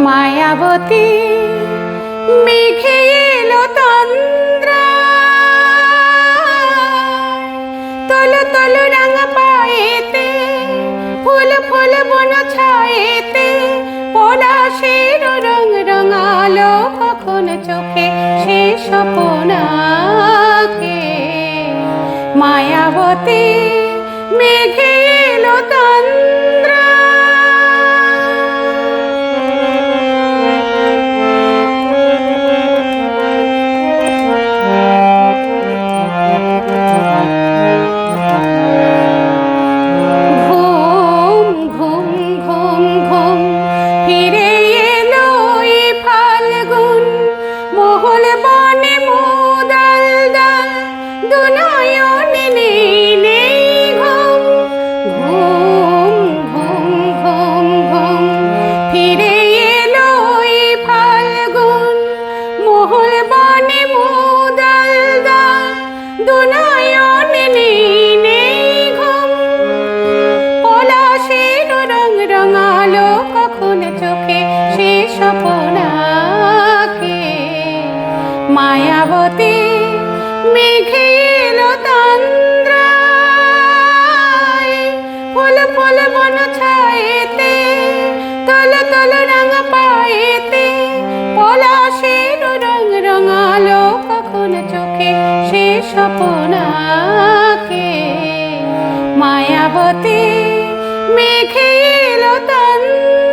মায়াবতী মেঘে এলো তন্দ্রা, তলো তলো রাঙা পায়েতে, ফুল ফুল বন ছায়েতে, পলাশের রং রঙালো কখন চোখে সে স্বপনাকে। মায়াবতী মেঘে এলো তন্দ্রা। মায়াবতী মেঘে এলো তন্দ্রায়, ফুল ফুল বন ছায়েতে, তল তল রাঙা পায়েতে, পলাশের রং রঙালো কখন চোখে সে স্বপনাকে। মায়াবতী মেঘে এলো তন্দ্রায়।